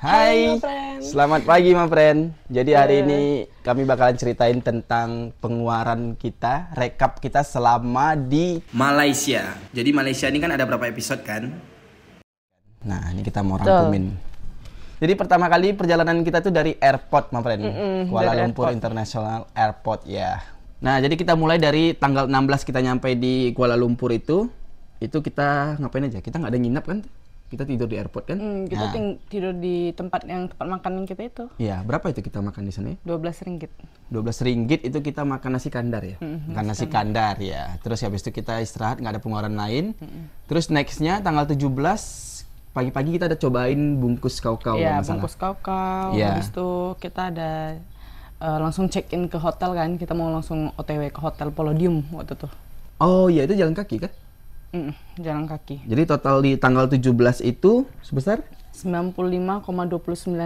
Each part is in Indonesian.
Hai, my friend. Selamat pagi my friend. Jadi hari ini kami bakalan ceritain tentang pengeluaran kita, rekap kita selama di Malaysia. Jadi Malaysia ini kan ada berapa episode kan? Nah ini kita mau rangkumin. Jadi pertama kali perjalanan kita tuh dari airport my friend, Kuala Lumpur International Airport ya. Nah jadi kita mulai dari tanggal 16 kita nyampe di Kuala Lumpur itu kita ngapain aja? Kita nggak ada nginap kan? Kita tidur di airport kan? Kita tidur di tempat makanan kita itu. Iya, berapa itu kita makan di sana? 12 ringgit. 12 ringgit itu kita makan nasi kandar ya? Makan nasi kandar ya. Terus habis itu kita istirahat, nggak ada pengeluaran lain. Terus nextnya tanggal 17, pagi-pagi kita ada cobain bungkus kaukau. Iya, bungkus kaukau. Ya. Habis itu kita ada langsung check-in ke hotel kan. Kita mau langsung OTW ke hotel Palladium waktu itu. Oh iya, itu jalan kaki kan? Jalan kaki. Jadi total di tanggal 17 itu sebesar? 95,29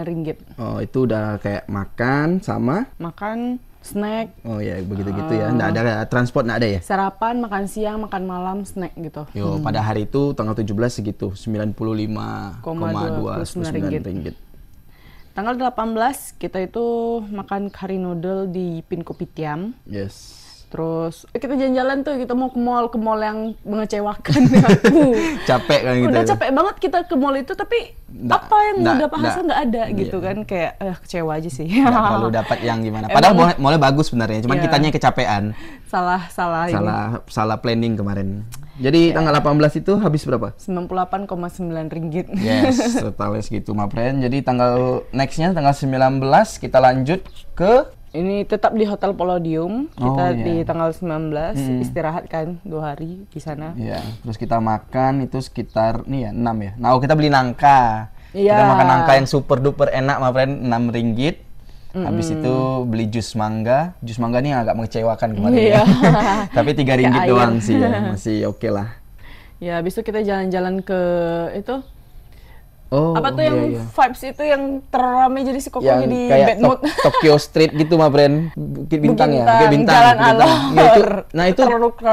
ringgit. Oh itu udah kayak makan sama? Makan, snack. Oh ya begitu-gitu ya. Nggak ada transport, nggak ada ya? Sarapan, makan siang, makan malam, snack gitu. Yo, pada hari itu tanggal 17 segitu, 95,29 ringgit. Tanggal 18 kita itu makan curry noodle di Pin Kopitiam. Yes. Terus kita jalan-jalan tuh, kita mau ke mall yang mengecewakan aku. Capek kan gitu. Udah capek banget kita ke mall itu, tapi apa yang udah bahasa nggak ada gitu kan, kayak kecewa aja sih. Nggak terlalu dapat yang gimana. Padahal mallnya bagus sebenarnya, cuman kitanya kecapean. Salah planning kemarin. Jadi tanggal 18 itu habis berapa? 98,9 ringgit. Yes, totalnya segitu my friend. Jadi nextnya tanggal 19 kita lanjut ke ini tetap di Hotel Palladium. Kita di tanggal 19 istirahat kan 2 hari di sana. Iya, terus kita makan itu sekitar nih ya 6 ya. Nah, kita beli nangka. Iya. Kita makan nangka yang super duper enak my friend, 6 ringgit. Habis itu beli jus mangga. Jus mangga ini agak mengecewakan kemarin ya. Tapi 3 ringgit doang sih ya, masih oke lah. Ya, habis itu kita jalan-jalan ke itu apa tuh yang vibes itu yang terramai jadi si Koko yang jadi kayak bad mood. Tokyo Street gitu my friend. Bukit Bintang ya, Bukit Bintang. Jalan alor. Nah itu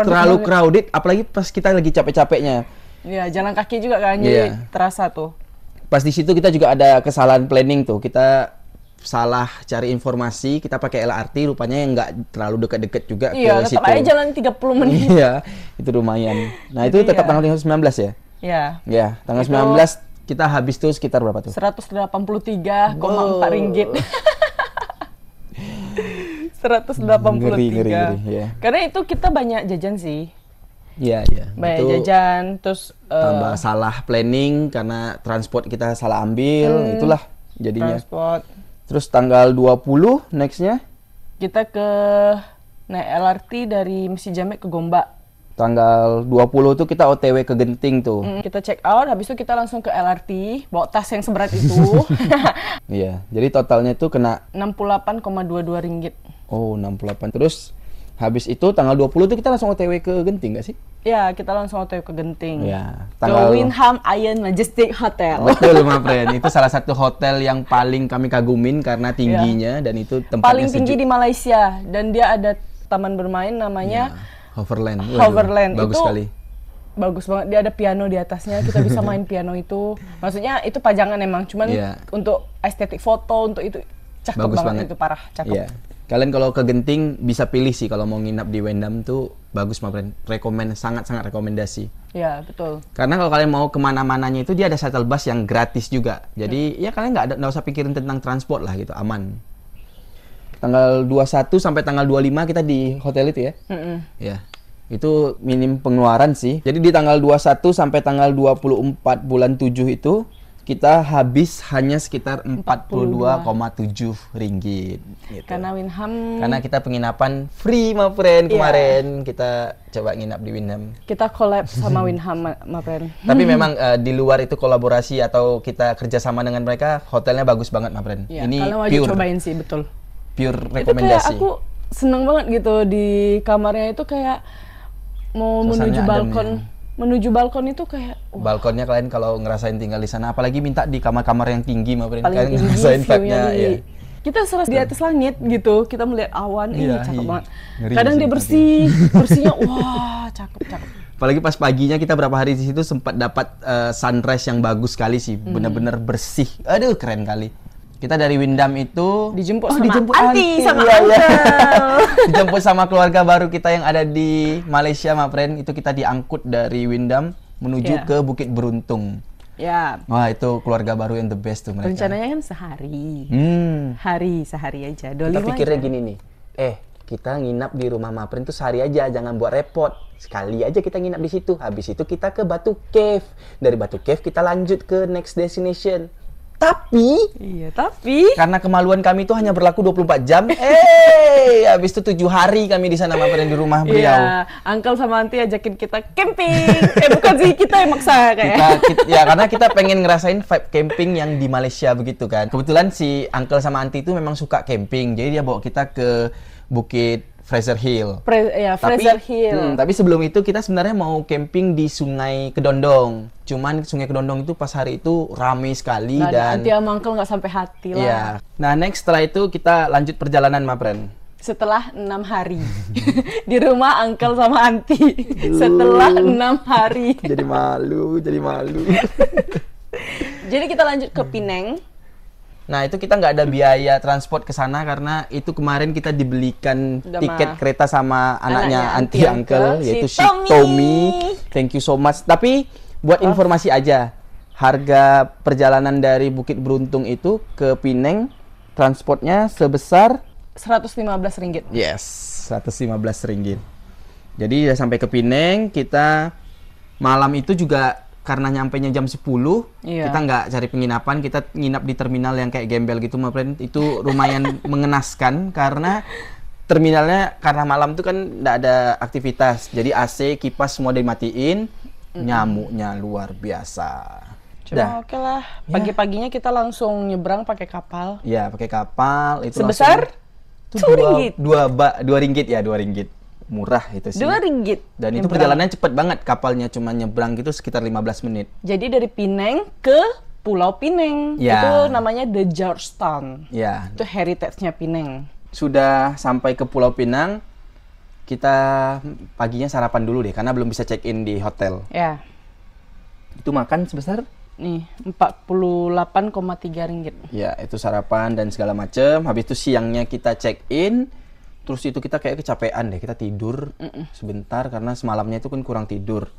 terlalu crowded, apalagi pas kita lagi capek-capeknya. Iya, jalan kaki juga kan, jadi terasa tuh. Pas di situ kita juga ada kesalahan planning tuh. Kita salah cari informasi, kita pakai LRT, rupanya yang nggak terlalu dekat-dekat juga ke situ. Iya, tetap aja jalan 30 menit. Iya, itu lumayan. Nah, itu tetap tanggal 19 ya? Iya. Ya, tanggal 19 kita habis tuh sekitar berapa tuh? 183,4 ringgit. 183. Ngeri, ya. Karena itu kita banyak jajan sih. Iya. Banyak jajan, terus tambah salah planning karena transport kita salah ambil, itulah jadinya. Transport. Terus tanggal 20 nextnya? Kita naik LRT dari Mesir Jamek ke Gombak. Tanggal 20 tuh kita OTW ke Genting tuh. Kita check out, habis itu kita langsung ke LRT, bawa tas yang seberat itu. Iya, jadi totalnya tuh kena 68,22 ringgit. Oh, 68. Terus habis itu tanggal 20 tuh kita langsung OTW ke Genting gak sih? Ya, kita langsung OTW ke Genting. Ya, ke Windham Iron Majestic Hotel. Betul, my friend. Itu salah satu hotel yang paling kami kagumin karena tingginya dan itu tempatnya paling tinggi di Malaysia, dan dia ada taman bermain namanya Hoverland. Hoverland. Bagus itu sekali. Bagus banget. Dia ada piano di atasnya. Kita bisa main piano itu. Maksudnya itu pajangan emang. Cuman untuk estetik foto, untuk itu cakep bagus banget. Itu parah. Cakep. Iya. Kalian kalau ke Genting bisa pilih sih kalau mau nginap di Windham tuh bagus my friend. Sangat rekomendasi. Iya, betul. Karena kalau kalian mau kemana-mananya itu dia ada shuttle bus yang gratis juga. Jadi ya kalian nggak usah pikirin tentang transport lah gitu, aman. Tanggal 21 sampai tanggal 25 kita di hotel itu ya. Ya. Itu minim pengeluaran sih. Jadi di tanggal 21 sampai tanggal 24 bulan 7 itu kita habis hanya sekitar 42,7 ringgit gitu. Karena Windham, karena kita penginapan free my friend kemarin. Kita coba nginap di Windham. Kita collab sama Windham my friend. Tapi memang di luar itu kolaborasi atau kita kerjasama dengan mereka, hotelnya bagus banget my friend. Ya, ini kalian wajib cobain sih, betul. Pure rekomendasi. Itu kayak aku seneng banget gitu di kamarnya itu, kayak mau menuju balkon. Menuju balkon itu kayak balkonnya kalian kalau ngerasain tinggal di sana, apalagi minta di kamar-kamar yang tinggi, paling kalian tinggi, ngerasain vibe-nya ya. Kita serasa di atas langit gitu, kita melihat awan, ini cakep banget. Ngeri Kadang dia bersihnya wah cakep. Apalagi pas paginya kita berapa hari di situ sempat dapat sunrise yang bagus sekali sih, benar-benar bersih. Aduh, keren kali. Kita dari Windam itu dijemput sama Anti sama iya, Uncle. Dijemput sama keluarga baru kita yang ada di Malaysia, my friend. Itu kita diangkut dari Windam menuju ke Bukit Beruntung. Ya. Wah, itu keluarga baru yang the best tuh mereka. Rencananya kan sehari. Sehari aja. Kita pikirnya gini nih. Kita nginap di rumah Mapren tuh sehari aja, jangan buat repot. Sekali aja kita nginap di situ. Habis itu kita ke Batu Cave. Dari Batu Cave kita lanjut ke next destination. Tapi karena kemaluan kami itu hanya berlaku 24 jam. Habis itu 7 hari kami di sana Mapren di rumah beliau. Iya, Uncle sama Auntie ajakin kita camping. Bukan sih, kita yang maksa kayak. Ya karena kita pengen ngerasain vibe camping yang di Malaysia begitu kan. Kebetulan si Uncle sama Auntie itu memang suka camping. Jadi dia bawa kita ke Bukit Fraser Hill. Fraser Hill. Tapi sebelum itu kita sebenarnya mau camping di Sungai Kedondong. Cuman Sungai Kedondong itu pas hari itu ramai sekali dan Auntie sama Uncle nggak sampai hati lah. Iya. Nah, next setelah itu kita lanjut perjalanan, Mapren. Setelah 6 hari di rumah Uncle sama Auntie. Setelah 6 hari. Jadi malu. Jadi kita lanjut ke Penang. Nah, itu kita nggak ada biaya transport ke sana karena itu kemarin kita dibelikan tiket kereta sama anaknya Auntie Uncle, yaitu si Tommy. Thank you so much. Tapi buat informasi aja, harga perjalanan dari Bukit Beruntung itu ke Penang transportnya sebesar Rp115. Yes, Rp115. Jadi udah sampai ke Penang, kita malam itu juga karena nyampainya jam 10, kita nggak cari penginapan, kita nginap di terminal yang kayak gembel gitu, my friend. Itu lumayan mengenaskan karena terminalnya karena malam itu kan nggak ada aktivitas. Jadi AC, kipas semua dimatiin, nyamuknya luar biasa. Cuma oke lah, pagi-paginya kita langsung nyebrang pakai kapal. Iya, pakai kapal. Itu sebesar RM2 murah itu sih. RM2. Dan itu perjalanannya cepet banget, kapalnya cuma nyebrang gitu sekitar 15 menit. Jadi dari Penang ke Pulau Penang. Itu namanya The Georgetown. Ya. Itu heritage-nya Penang. Sudah sampai ke Pulau Pinang, kita paginya sarapan dulu deh karena belum bisa check-in di hotel. Ya. Itu makan sebesar nih RM48,3. Ya, itu sarapan dan segala macem. Habis itu siangnya kita check-in. Terus itu kita kayak kecapean deh, kita tidur sebentar karena semalamnya itu kan kurang tidur.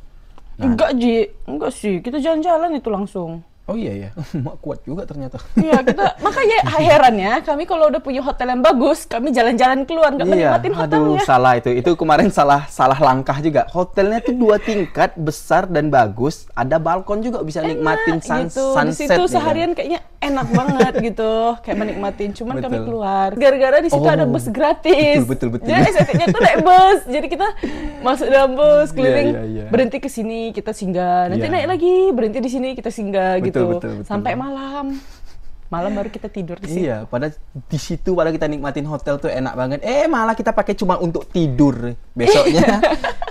Nah, enggak sih, kita jalan-jalan itu langsung. Oh iya ya, mak kuat juga ternyata. Iya, kita makanya herannya kami kalau udah punya hotel yang bagus, kami jalan-jalan keluar nggak menikmatin hotelnya. Aduh, salah itu kemarin salah langkah juga. Hotelnya tuh 2 tingkat, besar dan bagus, ada balkon juga bisa nikmatin sunset. Di situ seharian kayaknya enak banget gitu, kayak menikmatin. Cuman kami keluar gara-gara di situ ada bus gratis. Betul. Jadi estetiknya tuh naik bus. Jadi kita masuk dalam bus keliling, berhenti ke sini kita singgah, nanti naik lagi, berhenti di sini kita singgah gitu. Betul. Sampai malam baru kita tidur di situ. Iya, padahal kita nikmatin hotel tuh enak banget. Malah kita pakai cuma untuk tidur besoknya.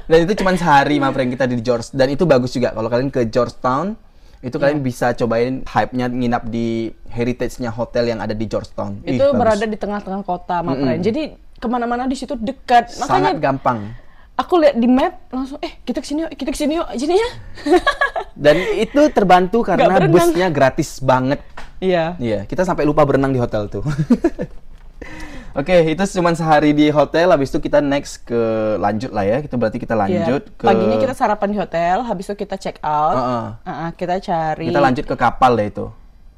Dan itu cuma sehari, my friend, kita di George. Dan itu bagus juga kalau kalian ke Georgetown. Itu kalian bisa cobain hype-nya nginap di heritage-nya hotel yang ada di Georgetown. Itu berada di tengah-tengah kota, my friend. Jadi kemana-mana di situ dekat. Makanya sangat gampang. Aku lihat di map langsung kita kesini yuk jadinya. Dan itu terbantu karena busnya gratis banget. Iya, kita sampai lupa berenang di hotel tuh. Oke, itu cuma sehari di hotel, habis itu kita next ke lanjut lah ya. Kita lanjut ke paginya kita sarapan di hotel, habis itu kita check out. Kita lanjut ke kapal deh itu.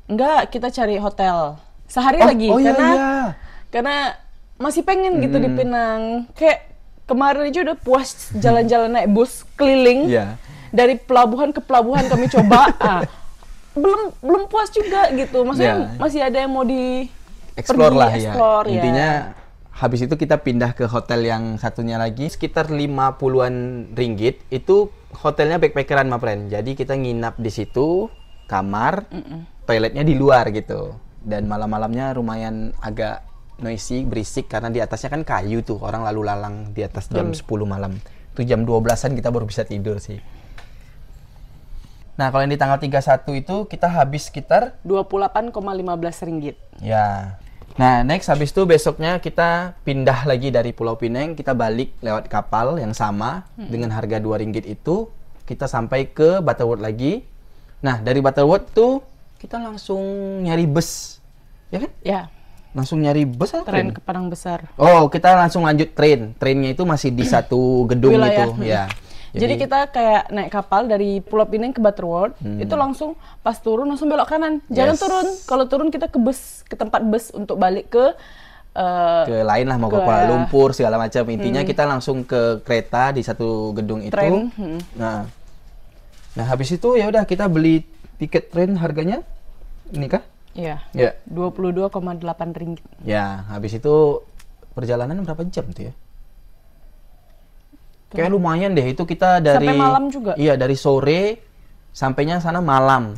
Enggak, kita cari hotel. Sehari lagi karena masih pengen gitu di Penang. Kayak kemarin aja udah puas jalan-jalan naik bus keliling. Dari pelabuhan ke pelabuhan kami coba. Belum puas juga gitu. Maksudnya masih ada yang mau explore lah ya. Intinya habis itu kita pindah ke hotel yang satunya lagi sekitar 50-an ringgit. Itu hotelnya backpackeran, my friend. Jadi kita nginap di situ, kamar, toiletnya di luar gitu. Dan malam-malamnya lumayan agak noisy, berisik karena di atasnya kan kayu tuh. Orang lalu lalang di atas jam 10 malam. Itu jam 12-an kita baru bisa tidur sih. Nah, kalau yang di tanggal 31 itu kita habis sekitar RM28,15. Ya. Nah, next habis itu besoknya kita pindah lagi dari Pulau Pinang, kita balik lewat kapal yang sama dengan harga RM2 itu, kita sampai ke Butterworth lagi. Nah, dari Butterworth tuh kita langsung nyari bus. Ya kan? Ya. Langsung nyari bus atau tren ke Padang Besar. Oh, kita langsung lanjut train. Trainnya itu masih di satu gedung wilayah itu, ya. Jadi kita kayak naik kapal dari Pulau Pinang ke Butterworth, itu langsung pas turun langsung belok kanan. Jangan turun. Kalau turun kita ke bus, ke tempat bus untuk balik ke lain lah, mau ke Kuala Lumpur segala macam. Intinya kita langsung ke kereta di satu gedung itu. Tren. Nah habis itu ya udah kita beli tiket tren, harganya ini kah? Iya. Ya. RM22,8. Ya, habis itu perjalanan berapa jam tuh ya? Kayak lumayan deh, itu kita dari... Sampai malam juga? Iya, dari sore sampainya sana malam.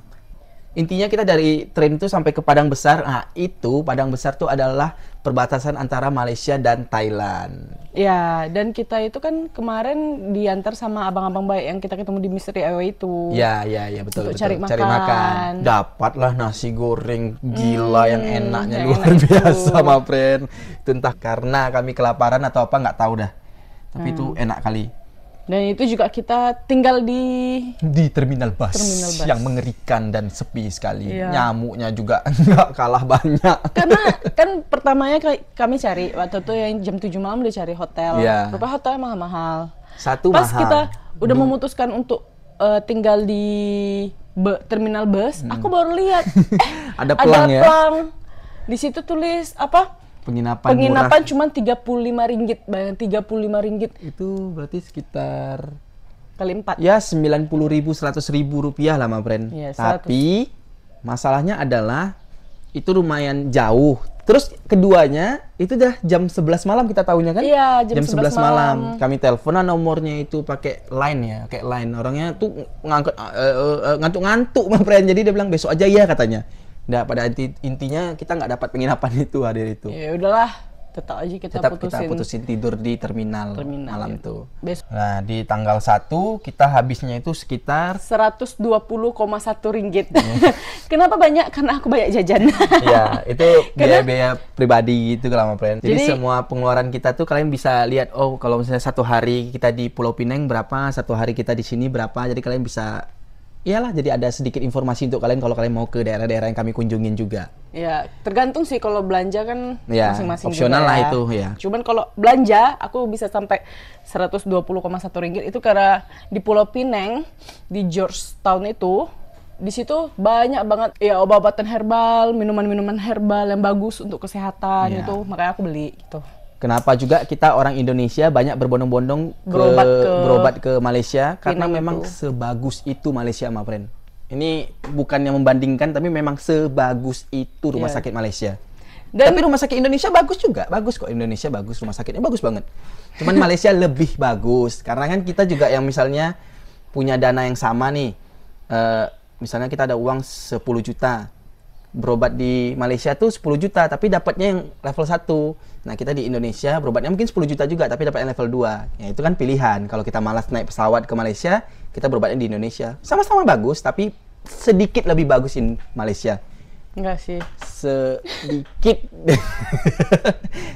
Intinya kita dari tren itu sampai ke Padang Besar. Nah, itu Padang Besar tuh adalah perbatasan antara Malaysia dan Thailand. Ya, dan kita itu kan kemarin diantar sama abang-abang baik yang kita ketemu di Mystery Airway itu. Ya, betul. Untuk cari makan. Dapatlah nasi goreng gila yang enaknya luar biasa, my friend. Itu entah karena kami kelaparan atau apa, nggak tahu dah. Tapi itu enak kali. Dan itu juga kita tinggal di terminal bus yang mengerikan dan sepi sekali. Nyamuknya juga nggak kalah banyak. Karena kan pertamanya kami cari waktu itu yang jam 7 malam udah cari hotel. Rupanya hotelnya mahal-mahal. Pas kita udah memutuskan untuk tinggal di terminal bus, aku baru lihat ada pelang ya. Di situ tulis apa? Penginapan cuma RM35, bayang RM35. Itu berarti sekitar kali 4. Ya 90.000, 100.000 rupiah lah, my friend. Ya, tapi masalahnya adalah itu lumayan jauh. Terus keduanya itu udah jam 11 malam kita tahunya kan? Iya, jam 11 malam. Kami teleponan nomornya itu pakai line ya, pakai line. Orangnya tuh ngantuk-ngantuk, my friend. Jadi dia bilang besok aja ya katanya. Nah, pada intinya kita nggak dapat penginapan itu hari itu. Ya udahlah, tetap aja kita putusin tidur di terminal malam ya. tuh. Besok. Nah, di tanggal 1 kita habisnya itu sekitar RM120,1. Kenapa banyak? Karena aku banyak jajan. Ya, itu biaya pribadi gitu kalau my friend. Jadi semua pengeluaran kita tuh kalian bisa lihat, oh kalau misalnya satu hari kita di Pulau Pinang berapa, satu hari kita di sini berapa. Jadi kalian bisa jadi ada sedikit informasi untuk kalian kalau kalian mau ke daerah-daerah yang kami kunjungin juga. Ya, tergantung sih, kalau belanja kan masing-masing opsional juga lah itu ya. Cuman kalau belanja aku bisa sampai RM120,1 itu karena di Pulau Pinang, di Georgetown itu, di situ banyak banget ya obat-obatan herbal, minuman-minuman herbal yang bagus untuk kesehatan itu, makanya aku beli gitu. Kenapa juga kita orang Indonesia banyak berbondong-bondong berobat ke Malaysia, karena memang sebagus itu Malaysia, my friend. Ini bukannya membandingkan, tapi memang sebagus itu rumah sakit Malaysia. Tapi rumah sakit Indonesia bagus juga, bagus kok. Indonesia bagus, rumah sakitnya bagus banget. Cuman Malaysia lebih bagus, karena kan kita juga yang misalnya punya dana yang sama nih. Misalnya kita ada uang 10 juta. Berobat di Malaysia tuh 10 juta, tapi dapatnya yang level 1. Nah, kita di Indonesia berobatnya mungkin 10 juta juga, tapi dapat yang level 2. Ya, itu kan pilihan. Kalau kita malas naik pesawat ke Malaysia, kita berobatnya di Indonesia. Sama-sama bagus, tapi sedikit lebih bagus di Malaysia. Enggak sih. Sedikit.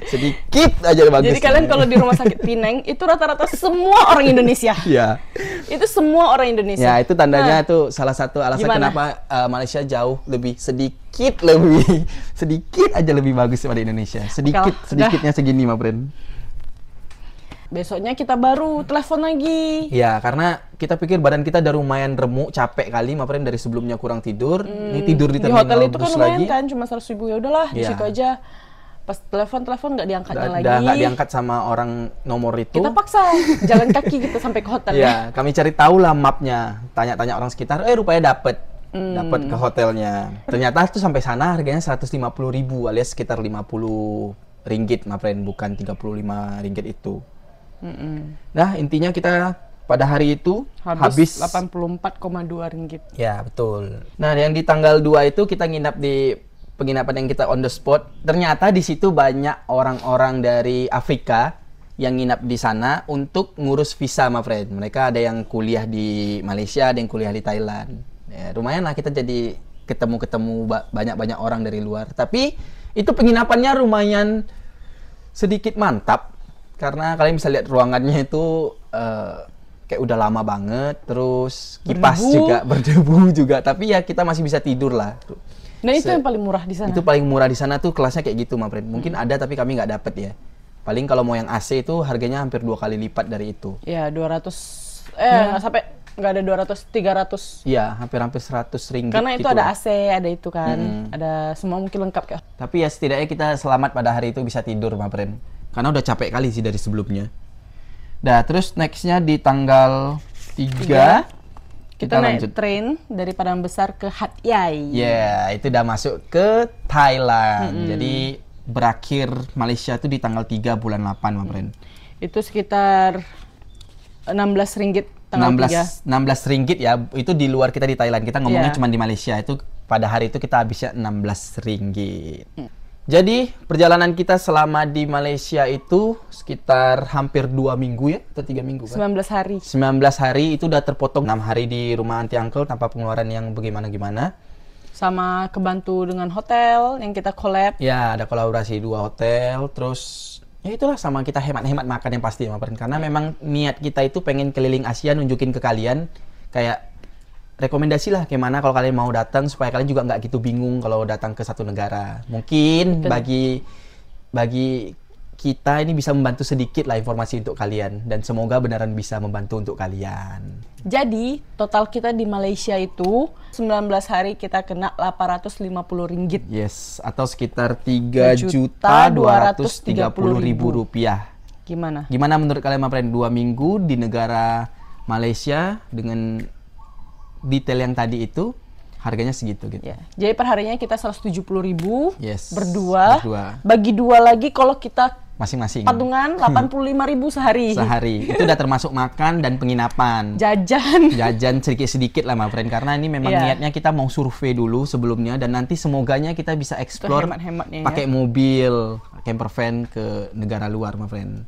Sedikit aja bagus. Jadi kalian kalau di rumah sakit Pinang, itu rata-rata semua orang Indonesia. Iya. Itu semua orang Indonesia. Ya, itu tandanya tuh salah satu alasan kenapa Malaysia jauh lebih sedikit aja lebih bagus daripada Indonesia. Sedikitnya segini, my friend. Besoknya kita baru telepon lagi. Ya, karena kita pikir badan kita udah lumayan remuk, capek kali, my friend, dari sebelumnya kurang tidur. Ini tidur di terminal hotel itu bus kan lumayan lagi. Kan, cuma 100.000, ya udahlah di situ aja. Pas telepon nggak diangkatnya lagi. Udah nggak diangkat sama orang nomor itu. Kita paksa jalan kaki kita sampai ke hotel. Ya, kami cari tahu lah mapnya. Tanya-tanya orang sekitar, rupanya dapat ke hotelnya. Ternyata tuh sampai sana harganya 150.000 alias sekitar RM50, my friend, bukan RM35 itu. Nah, intinya kita pada hari itu habis RM84,2. Ya, betul. Nah, yang di tanggal 2 itu kita nginap di penginapan yang kita on the spot. Ternyata di situ banyak orang-orang dari Afrika yang nginap di sana untuk ngurus visa, my friend. Mereka ada yang kuliah di Malaysia, ada yang kuliah di Thailand. Ya, lumayan lah kita jadi ketemu-ketemu banyak-banyak orang dari luar. Tapi Itu penginapannya lumayan sedikit mantap karena kalian bisa lihat ruangannya itu kayak udah lama banget, terus kipas juga berdebu juga, tapi ya kita masih bisa tidur lah. Nah itu yang paling murah di sana. Itu paling murah di sana tuh kelasnya kayak gitu, Mapren. Mungkin ada tapi kami nggak dapet ya. Paling kalau mau yang AC itu harganya hampir 2 kali lipat dari itu. Ya 200 sampai nggak ada 200 300. Iya, hampir 100 ringgit. Karena itu gitu ada lah. AC, ada itu kan, ada semua mungkin lengkap kayak. Tapi ya setidaknya kita selamat pada hari itu bisa tidur, Mapren. Karena udah capek kali sih dari sebelumnya. Nah, terus nextnya di tanggal 3 kita naik train dari Padang Besar ke Hat Yai. Ya, itu udah masuk ke Thailand. Jadi berakhir Malaysia itu di tanggal 3 bulan 8, Mapren. Itu sekitar 16 ringgit tanggal 3. 16 ringgit ya, itu di luar kita di Thailand. Kita ngomongnya cuma di Malaysia. Itu pada hari itu kita habisnya 16 ringgit. Jadi perjalanan kita selama di Malaysia itu sekitar hampir 2 minggu ya, atau 3 minggu kan? 19 hari. 19 hari itu udah terpotong 6 hari di rumah anti uncle tanpa pengeluaran yang bagaimana-gimana. Sama kebantu dengan hotel yang kita collab. Ya, ada kolaborasi 2 hotel, terus ya itulah sama kita hemat-hemat makan yang pasti, karena memang niat kita itu pengen keliling Asia nunjukin ke kalian kayak rekomendasi lah gimana kalau kalian mau datang supaya kalian juga nggak gitu bingung kalau datang ke satu negara. Mungkin bagi kita ini bisa membantu sedikit lah informasi untuk kalian dan semoga beneran bisa membantu untuk kalian. Jadi total kita di Malaysia itu 19 hari kita kena 850 ringgit. Yes, atau sekitar 3.230.000 rupiah. Gimana menurut kalian, Mapren? 2 minggu di negara Malaysia dengan detail yang tadi itu harganya segitu gitu. Ya. Jadi perharinya kita 170.000 yes, berdua. Bagi 2 lagi kalau kita masing-masing patungan 85.000 sehari. Itu udah termasuk makan dan penginapan. Jajan sedikit-sedikit lah, Mapren, karena ini memang niatnya kita mau survei dulu sebelumnya dan nanti semoganya kita bisa explore pakai mobil camper van ke negara luar, Mapren.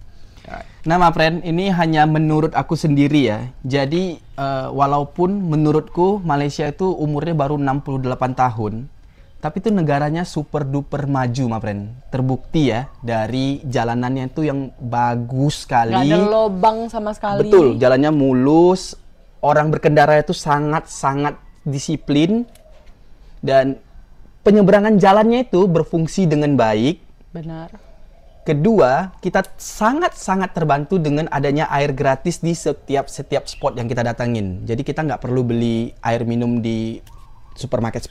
Nah, Mapren, ini hanya menurut aku sendiri ya. Jadi walaupun menurutku Malaysia itu umurnya baru 68 tahun, tapi itu negaranya super duper maju, Mapren. Terbukti ya dari jalanannya itu yang bagus sekali. Nggak ada lobang sama sekali. Betul, jalannya mulus. Orang berkendara itu sangat-sangat disiplin dan penyeberangan jalannya itu berfungsi dengan baik. Benar. Kedua, kita sangat-sangat terbantu dengan adanya air gratis di setiap spot yang kita datangin. Jadi kita nggak perlu beli air minum di supermarket.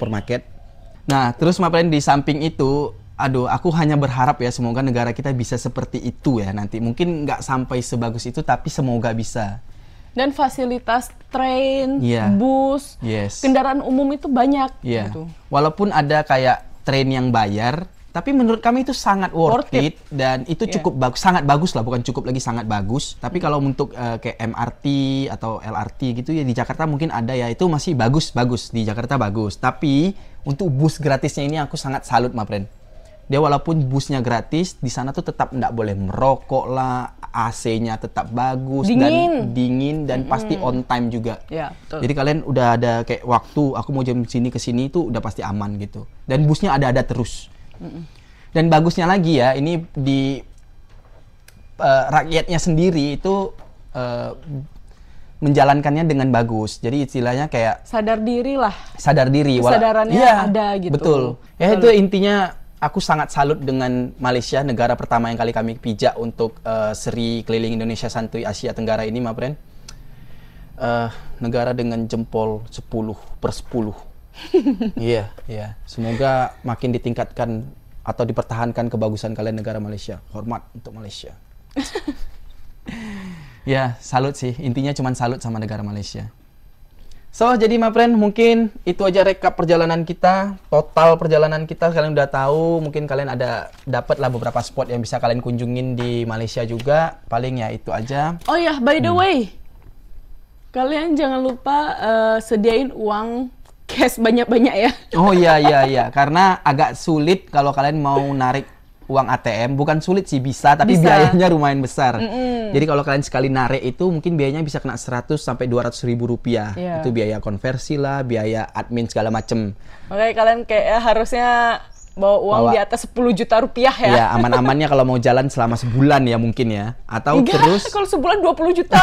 Nah, terus Mapren, di samping itu, aku hanya berharap ya semoga negara kita bisa seperti itu ya nanti. Mungkin nggak sampai sebagus itu, tapi semoga bisa. Dan fasilitas train, bus, kendaraan umum itu banyak. Gitu. Walaupun ada kayak train yang bayar, tapi menurut kami itu sangat worth it dan itu cukup bagus, sangat bagus lah, bukan cukup lagi, sangat bagus. Tapi kalau untuk kayak MRT atau LRT gitu ya di Jakarta mungkin ada ya, itu masih bagus di Jakarta bagus. Tapi untuk bus gratisnya ini aku sangat salut, Mapren. Dia walaupun busnya gratis, di sana tuh tetap nggak boleh merokok lah, AC-nya tetap bagus, dingin dan pasti on time juga. Ya, betul. Jadi kalian udah ada kayak waktu aku mau jam sini ke sini itu udah pasti aman gitu. Dan busnya ada terus. Dan bagusnya lagi ya, ini di rakyatnya sendiri itu menjalankannya dengan bagus. Jadi istilahnya kayak sadar diri lah. Kesadarannya ada gitu. Betul. Ya itu intinya, aku sangat salut dengan Malaysia, negara pertama yang kali kami pijak untuk seri keliling Indonesia Santuy Asia Tenggara ini, Mapren. Negara dengan jempol 10/10. Iya. Semoga makin ditingkatkan atau dipertahankan kebagusan kalian negara Malaysia. Hormat untuk Malaysia. Ya, salut sih. Intinya cuma salut sama negara Malaysia. So, jadi Mapren, mungkin itu aja rekap perjalanan kita. Total perjalanan kita kalian udah tahu. Mungkin kalian ada dapat lah beberapa spot yang bisa kalian kunjungin di Malaysia juga. Paling ya itu aja. Oh ya, by the way, kalian jangan lupa sediain uang cash banyak-banyak ya. Oh iya, karena agak sulit kalau kalian mau narik uang ATM. Bukan sulit sih, bisa, tapi biayanya lumayan besar. Jadi kalau kalian sekali narik itu mungkin biayanya bisa kena 100 sampai 200 ribu rupiah. Itu biaya konversi lah, biaya admin segala macem. Makanya kalian kayak harusnya bawa uang di atas 10 juta rupiah ya. Iya, aman-amannya kalau mau jalan selama sebulan ya mungkin ya. Atau enggak, terus kalau sebulan 20 juta.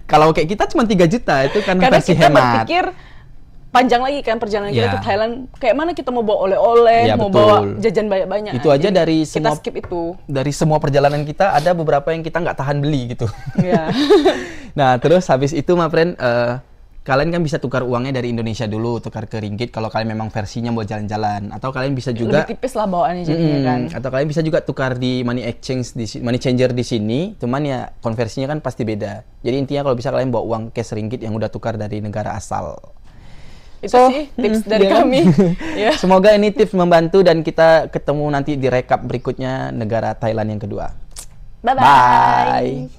Kalau kayak kita cuma 3 juta itu kan karena versi kita hemat. Berpikir panjang lagi kan perjalanan kita ke Thailand. Kayak mana kita mau bawa oleh-oleh, mau bawa jajan banyak-banyak. Itu aja dari semua, kita skip itu. Dari semua perjalanan kita ada beberapa yang kita nggak tahan beli gitu. Iya. Nah, terus habis itu my friend, kalian kan bisa tukar uangnya dari Indonesia dulu, tukar ke ringgit kalau kalian memang versinya mau jalan-jalan. Atau kalian bisa juga lebih tipis lah bawaannya jadinya kan. Atau kalian bisa juga tukar di money changer di sini, cuman ya konversinya kan pasti beda. Jadi intinya kalau bisa kalian bawa uang cash ringgit yang udah tukar dari negara asal. Itu sih tips dari kami. Yeah. Semoga ini tips membantu dan kita ketemu nanti di recap berikutnya negara Thailand yang kedua. Bye-bye.